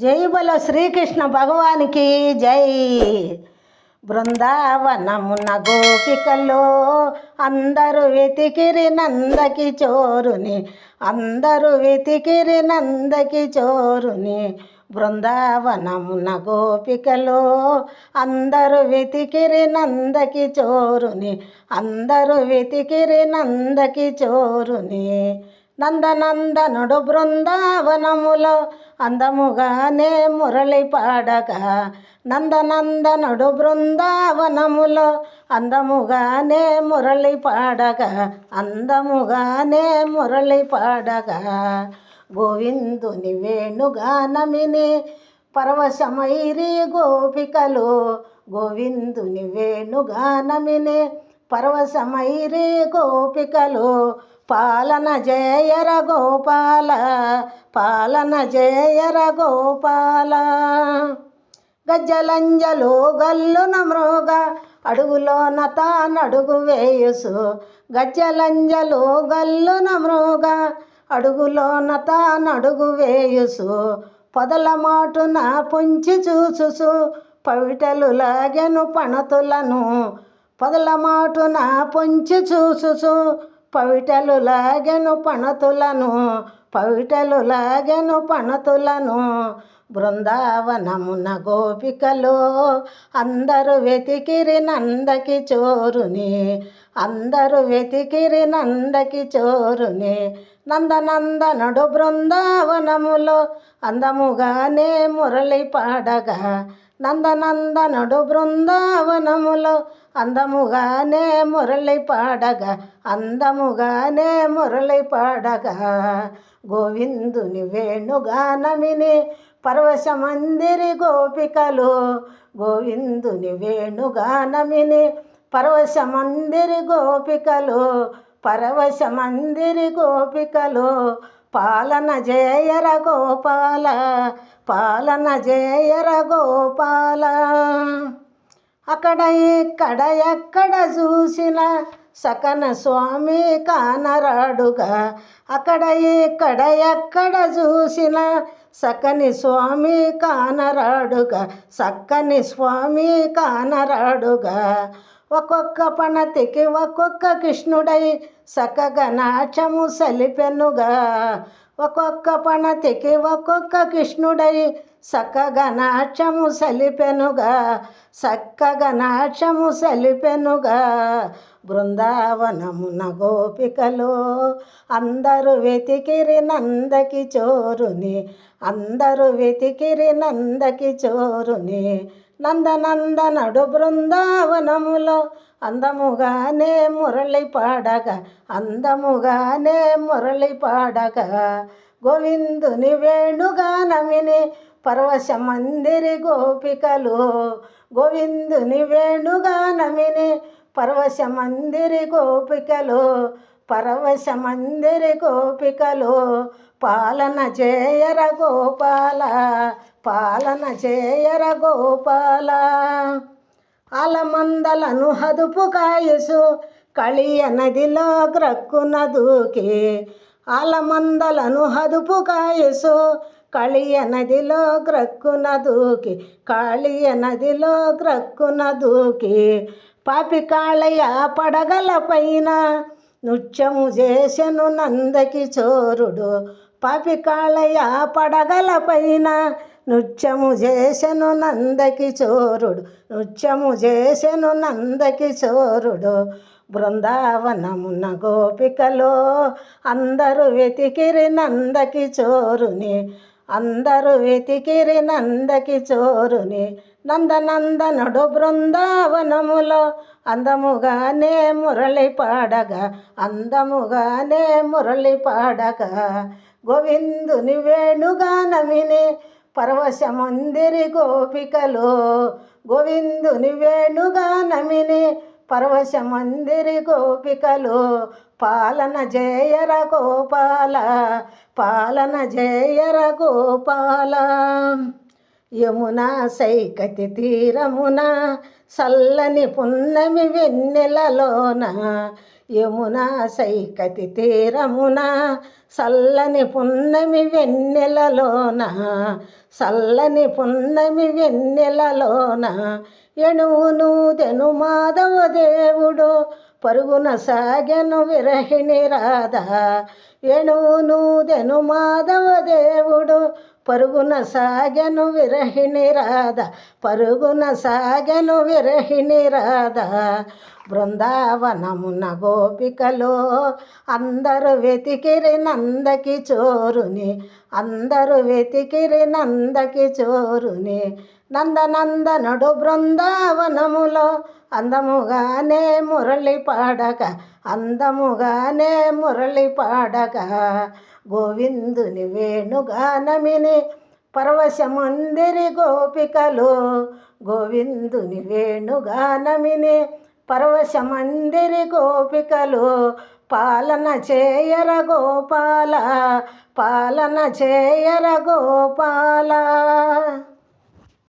జై బలో శ్రీకృష్ణ భగవానికి జై. బృందావనమున గోపికలో అందరూ వెతికిరి నందకి చోరుని, అందరూ వెతికిరి నందకి చోరుని. బృందావనమున గోపికలో అందరూ వెతికిరి నందకి చోరుని, అందరూ వెతికిరి నందకి చోరుని. నందనందనుడు బృందావనములో అందముగానే మురళి పాడగా, నందనందనుడు బృందావనములో అందముగానే మురళి పాడగా, అందముగానే మురళి పాడగా. గోవిందుని వేణుగానమిని పరవశమైరి గోపికలు, గోవిందుని వేణుగానమిని పరవశమైరి గోపికలు. పాలన జయర గోపాల, పాలన జయర గోపాల. గజ్జలంజలు గల్లున మ్రోగ అడుగులోన తానడుగు వేయుసు, గజ్జలంజలు గల్లున మ్రోగ అడుగులోన తానడుగు వేయుసు. పొదల మాటున పొంచి చూసుసు పవిటలు లాగెను పణతులను, పొదల మాటున పొంచి చూసుసు పవిటలు లాగెను పణతులను, పవిటలు లాగెను పణతులను. బృందావనమున గోపికలో అందరూ వెతికిరి నందకి చోరుని, అందరూ వెతికిరి నందకి చోరుని. నందనందనుడు బృందావనములో అందముగానే మురళి పాడగా, నందనందనుడు బృందావనములో అందముగానే మురళి పాడగా, అందముగానే మురళి పాడగా. గోవిందుని వేణుగానమిని పరవశమందిరి గోపికలు, గోవిందుని వేణుగానమిని పరవశమందిరి గోపికలు, పరవశమందిరి గోపికలు. పాలన జయర గోపాల, పాలన జయర గోపాల. అక్కడ ఇక్కడ ఎక్కడ చూసిన సకన స్వామి కానరాడుగా, అక్కడ ఇక్కడ ఎక్కడ చూసిన సకని స్వామి కానరాడుగా, సక్కని స్వామి కానరాడుగా. ఒక్కొక్క పణతికి ఒక్కొక్క కృష్ణుడై సకగా నాట్యము సలిపెనుగా, ఒక్కొక్క పణతికి ఒక్కొక్క కృష్ణుడై సక్కగా నాట్యము సలిపెనుగా, సక్కగా నాట్యము సలిపెనుగా. బృందావనమున గోపికలో అందరూ వెతికిరి నందకి చోరుని, అందరూ వెతికిరి నందకి చోరుని. నందనందనుడు బృందావనములో అందముగానే మురళి పాడగా, అందముగానే మురళి పాడగా. గోవిందుని వేణుగానమిని పరవశమందిరి గోపికలు, గోవిందుని వేణుగానమిని పరవశమందిరి గోపికలు, పరవశమందిరి గోపికలు. పాలన జయర గోపాల, పాలన జయర గోపాల. ఆలమందలను హదుపు కాయసు కళియ నదిలో గ్రక్కున దూకి, ఆలమందలను హదుపు కాయసు కళియ నదిలో గ్రక్కున దూకి, కాళియ నదిలో గ్రక్కున దూకి. పాపి కాళయ పడగల పైన నృత్యము చేసెను నందకి చోరుడు, పాపి కాళయ పడగల పైన నృత్యము చేసెను నందకి చోరుడు, నృత్యము చేసెను నందకి చోరుడు. బృందావనమున గోపికలో అందరూ వెతికిరి నందకి చోరుని, అందరూ వెతికిరి నందకి చోరుని. నందనందనుడు బృందావనములో అందముగానే మురళి పాడగా, అందముగానే మురళి పాడగా. గోవిందుని వేణుగానమిని పరవశమందిరి గోపికలు, గోవిందుని వేణుగానమిని పరవశమందిరి గోపికలు. పాలన జయర గోపాల, పాలన జయర గోపాల. యమునా సైకతి తీరమున సల్లని పున్నమి వెన్నెలలోన, యమునా సైకతి తీరమున చల్లని పున్నమి వెన్నెలలోన చల్లని పున్నమి వెన్నెలలోన ఎణువును తెను మాధవ దేవుడు పరుగున సాగెను విరహిణి రాధ ఎణువును తెను మాధవ దేవుడు పరుగున సాగెను విరహిణి రాధ పరుగున సాగెను విరహిణి రాధ బృందావనమున గోపికలో అందరూ వెతికిరి నందకి చోరుని అందరూ వెతికిరి నందకి చోరుని నందనందనుడు బృందావనములో అందముగానే మురళి పాడక అందముగానే మురళి పాడక గోవిందుని వేణుగానమిని పరవశమందిరి గోపికలు గోవిందుని వేణుగానమిని పరవశమందిరి గోపికలు పాలన చేయర గోపాల పాలన చేయర గోపాల.